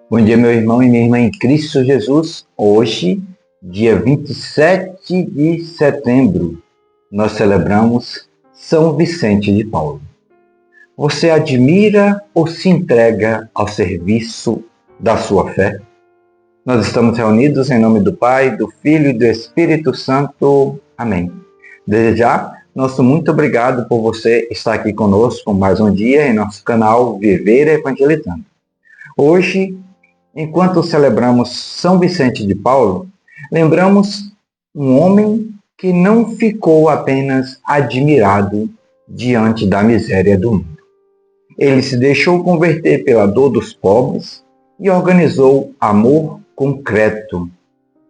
Bom dia, meu irmão e minha irmã em Cristo Jesus. Hoje, dia 27 de setembro, nós celebramos São Vicente de Paulo. Você admira ou se entrega ao serviço da sua fé? Nós estamos reunidos em nome do Pai, do Filho e do Espírito Santo. Amém. Desde já, nosso muito obrigado por você estar aqui conosco mais um dia em nosso canal Viver Evangelizando. Hoje, enquanto celebramos São Vicente de Paulo, lembramos um homem que não ficou apenas admirado diante da miséria do mundo. Ele se deixou converter pela dor dos pobres e organizou amor concreto,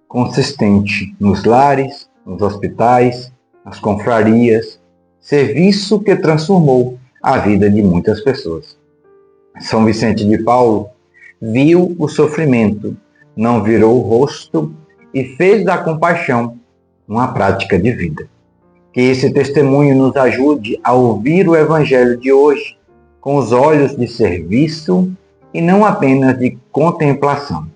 consistente nos lares, nos hospitais, nas confrarias, serviço que transformou a vida de muitas pessoas. São Vicente de Paulo viu o sofrimento, não virou o rosto e fez da compaixão uma prática de vida. Que esse testemunho nos ajude a ouvir o Evangelho de hoje com os olhos de serviço e não apenas de contemplação.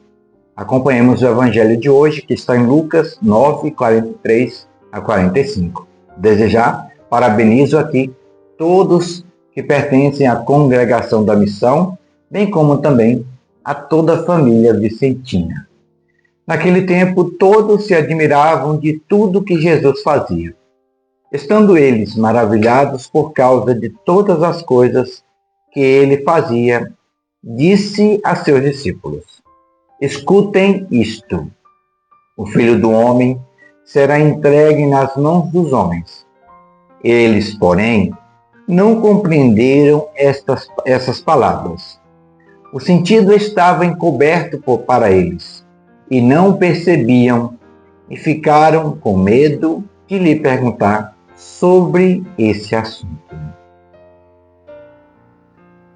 Acompanhemos o Evangelho de hoje, que está em Lucas 9, 43 a 45. Desde já, parabenizo aqui todos que pertencem à congregação da missão, bem como também a toda a família vicentina. Naquele tempo, todos se admiravam de tudo que Jesus fazia. Estando eles maravilhados por causa de todas as coisas que ele fazia, disse a seus discípulos: escutem isto. O Filho do Homem será entregue nas mãos dos homens. Eles, porém, não compreenderam essas palavras. O sentido estava encoberto para eles, e não percebiam, e ficaram com medo de lhe perguntar sobre esse assunto.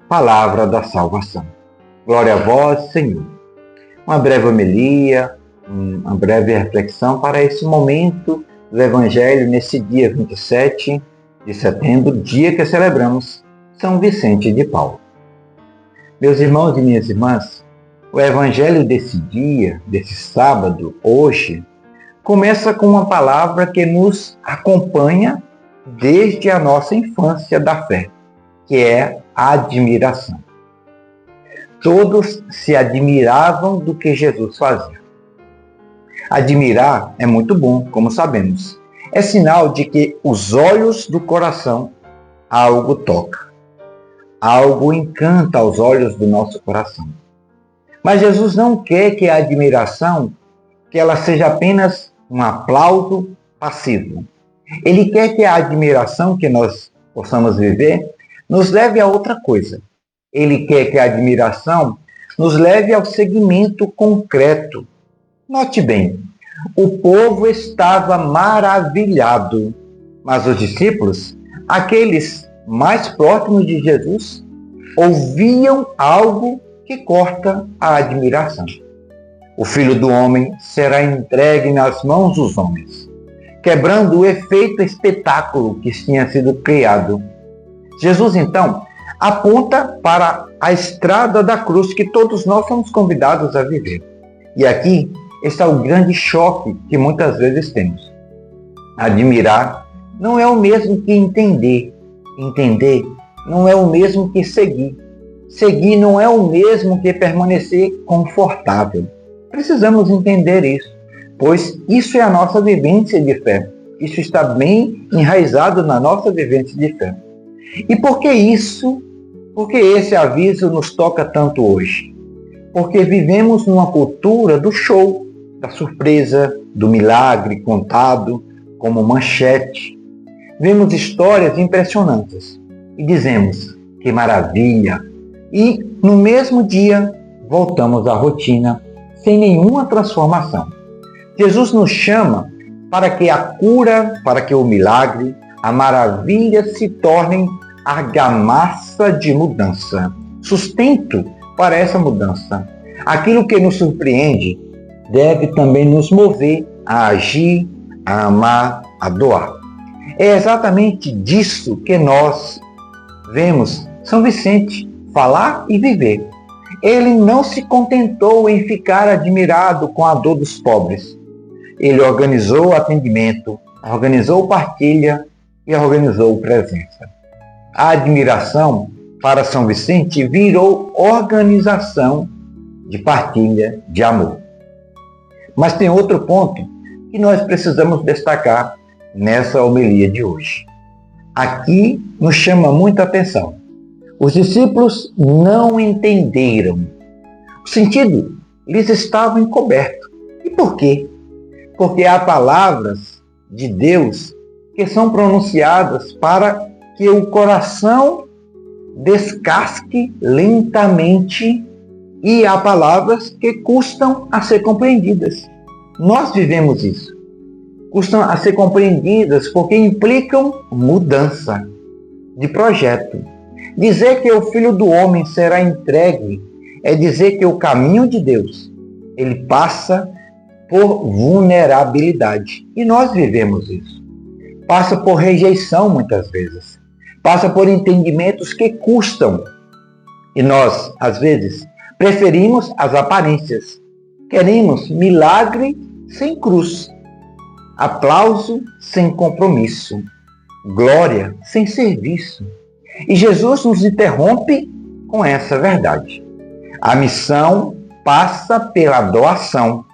Palavra da salvação. Glória a vós, Senhor. Uma breve homilia, uma breve reflexão para esse momento do Evangelho, nesse dia 27 de setembro, dia que celebramos São Vicente de Paulo. Meus irmãos e minhas irmãs, o Evangelho desse dia, desse sábado, hoje, começa com uma palavra que nos acompanha desde a nossa infância da fé, que é a admiração. Todos se admiravam do que Jesus fazia. Admirar é muito bom, como sabemos. É sinal de que os olhos do coração algo toca. Algo encanta aos olhos do nosso coração. Mas Jesus não quer que a admiração, que ela seja apenas um aplauso passivo. Ele quer que a admiração que nós possamos viver nos leve a outra coisa. Ele quer que a admiração nos leve ao seguimento concreto. Note bem, o povo estava maravilhado, mas os discípulos, aqueles mais próximos de Jesus, ouviam algo que corta a admiração. O Filho do Homem será entregue nas mãos dos homens, quebrando o efeito espetáculo que tinha sido criado. Jesus, então, aponta para a estrada da cruz que todos nós somos convidados a viver. E aqui está o grande choque que muitas vezes temos. Admirar não é o mesmo que entender. Entender não é o mesmo que seguir. Seguir não é o mesmo que permanecer confortável. Precisamos entender isso, pois isso é a nossa vivência de fé. Isso está bem enraizado na nossa vivência de fé. E por que isso? Por que esse aviso nos toca tanto hoje? Porque vivemos numa cultura do show, da surpresa, do milagre contado como manchete. Vemos histórias impressionantes e dizemos: que maravilha! E no mesmo dia voltamos à rotina sem nenhuma transformação. Jesus nos chama para que a cura, para que o milagre, a maravilha se tornem argamassa de mudança, sustento para essa mudança. Aquilo que nos surpreende deve também nos mover a agir, a amar, a doar. É exatamente disso que nós vemos São Vicente falar e viver. Ele não se contentou em ficar admirado com a dor dos pobres. Ele organizou atendimento, organizou partilha e organizou presença. A admiração para São Vicente virou organização de partilha de amor. Mas tem outro ponto que nós precisamos destacar nessa homilia de hoje. Aqui nos chama muita atenção. Os discípulos não entenderam. O sentido lhes estava encoberto. E por quê? Porque há palavras de Deus que são pronunciadas para que o coração descasque lentamente, e há palavras que custam a ser compreendidas. Nós vivemos isso. Custam a ser compreendidas porque implicam mudança de projeto. Dizer que o Filho do Homem será entregue é dizer que o caminho de Deus, ele passa por vulnerabilidade. E nós vivemos isso. Passa por rejeição muitas vezes. Passa por entendimentos que custam. E nós, às vezes, preferimos as aparências. Queremos milagre sem cruz. Aplauso sem compromisso. Glória sem serviço. E Jesus nos interrompe com essa verdade. A missão passa pela doação.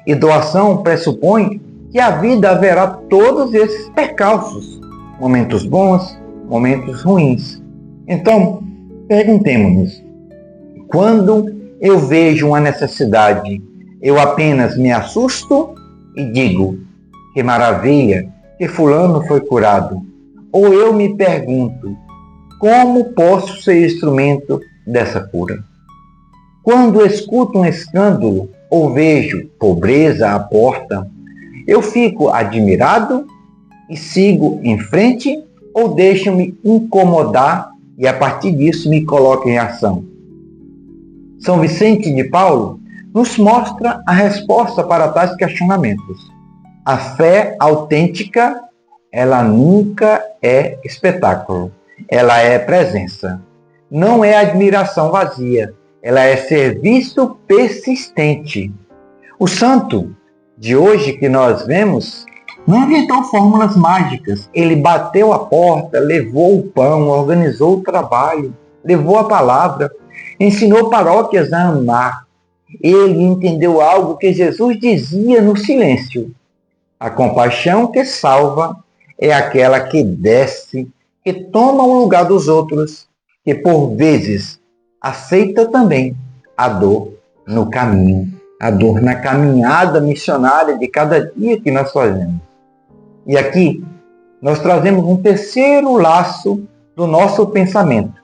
E doação pressupõe que a vida haverá todos esses percalços. Momentos bons, momentos ruins. Então, perguntemos-nos, quando eu vejo uma necessidade, eu apenas me assusto e digo, que maravilha, que fulano foi curado. Ou eu me pergunto, como posso ser instrumento dessa cura? Quando escuto um escândalo ou vejo pobreza à porta, eu fico admirado e sigo em frente ou deixo-me incomodar e a partir disso me coloco em ação? São Vicente de Paulo nos mostra a resposta para tais questionamentos. A fé autêntica, ela nunca é espetáculo, ela é presença. Não é admiração vazia, ela é serviço persistente. O santo de hoje que nós vemos não inventou fórmulas mágicas. Ele bateu a porta, levou o pão, organizou o trabalho, levou a palavra, ensinou paróquias a amar. Ele entendeu algo que Jesus dizia no silêncio. A compaixão que salva é aquela que desce, que toma o lugar dos outros, que por vezes aceita também a dor no caminho, a dor na caminhada missionária de cada dia que nós fazemos. E aqui nós trazemos um terceiro laço do nosso pensamento: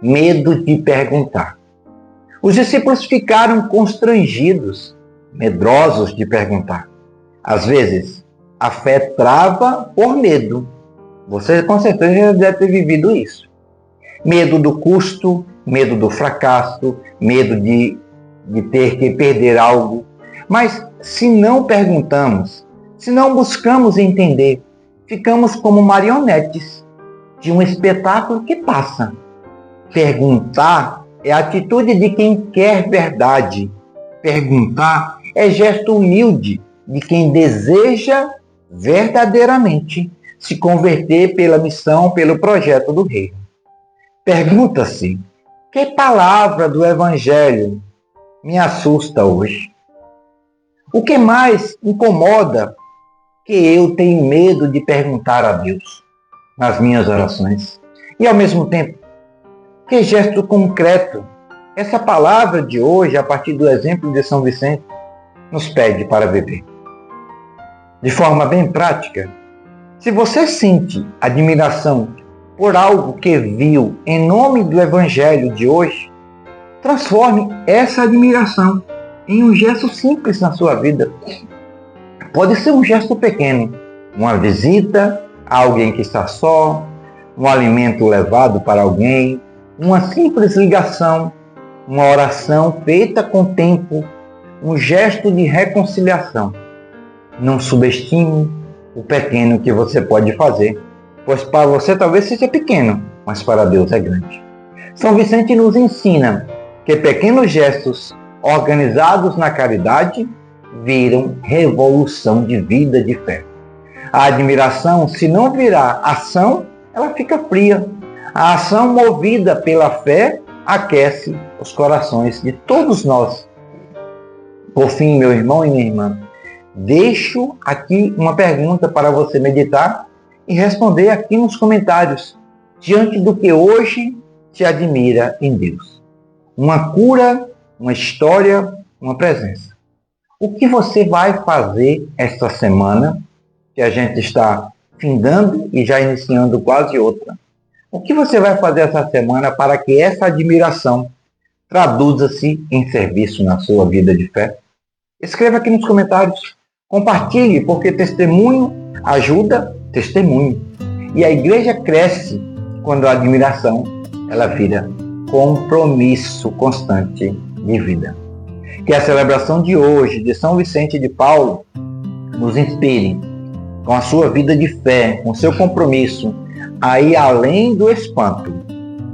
medo de perguntar. Os discípulos ficaram constrangidos, medrosos de perguntar. Às vezes, a fé trava por medo. Você com certeza já deve ter vivido isso. Medo do custo, medo do fracasso, medo de ter que perder algo. Mas se não perguntamos, se não buscamos entender, ficamos como marionetes de um espetáculo que passa. Perguntar é a atitude de quem quer verdade. Perguntar é gesto humilde de quem deseja verdadeiramente se converter pela missão, pelo projeto do reino. Pergunta-se, que palavra do Evangelho me assusta hoje? O que mais incomoda que eu tenho medo de perguntar a Deus nas minhas orações? E ao mesmo tempo, que gesto concreto essa palavra de hoje, a partir do exemplo de São Vicente, nos pede para viver? De forma bem prática, se você sente admiração por algo que viu em nome do Evangelho de hoje, transforme essa admiração em um gesto simples na sua vida. Pode ser um gesto pequeno, uma visita a alguém que está só, um alimento levado para alguém, uma simples ligação, uma oração feita com tempo, um gesto de reconciliação. Não subestime o pequeno que você pode fazer, pois para você talvez seja pequeno, mas para Deus é grande. São Vicente nos ensina que pequenos gestos organizados na caridade viram revolução de vida de fé. A admiração, se não virar ação, ela fica fria. A ação movida pela fé aquece os corações de todos nós. Por fim, meu irmão e minha irmã, deixo aqui uma pergunta para você meditar e responder aqui nos comentários, diante do que hoje te admira em Deus. Uma cura, uma história, uma presença. O que você vai fazer esta semana, que a gente está findando e já iniciando quase outra? O que você vai fazer essa semana para que essa admiração traduza-se em serviço na sua vida de fé? Escreva aqui nos comentários. Compartilhe, porque testemunho ajuda testemunho. E a igreja cresce quando a admiração ela vira compromisso constante de vida. Que a celebração de hoje de São Vicente de Paulo nos inspire com a sua vida de fé, com o seu compromisso, a ir além do espanto.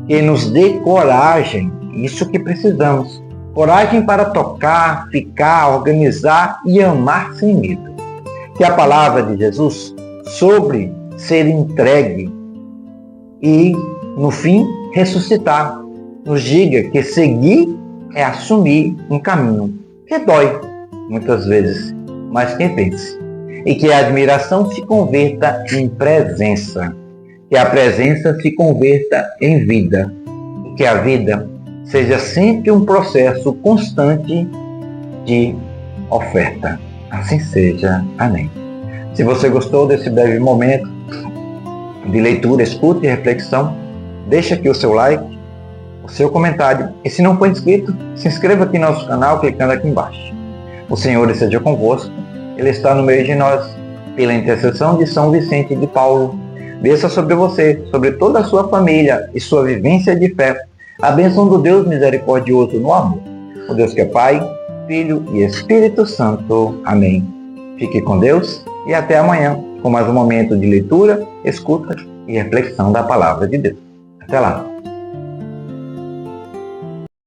Que nos dê coragem, isso que precisamos. Coragem para tocar, ficar, organizar e amar sem medo. Que a palavra de Jesus sobre ser entregue e, no fim, ressuscitar, nos diga que seguir é assumir um caminho que dói, muitas vezes, mas que vence. E que a admiração se converta em presença, que a presença se converta em vida, e que a vida seja sempre um processo constante de oferta. Assim seja. Amém. Se você gostou desse breve momento de leitura, escuta e reflexão, deixa aqui o seu like, o seu comentário. E se não for inscrito, se inscreva aqui no nosso canal clicando aqui embaixo. O Senhor esteja convosco. Ele está no meio de nós. Pela intercessão de São Vicente de Paulo, desça sobre você, sobre toda a sua família e sua vivência de fé, a bênção do Deus misericordioso no amor. O Deus que é Pai, Filho e Espírito Santo. Amém. Fique com Deus e até amanhã com mais um momento de leitura, escuta e reflexão da Palavra de Deus. Até lá.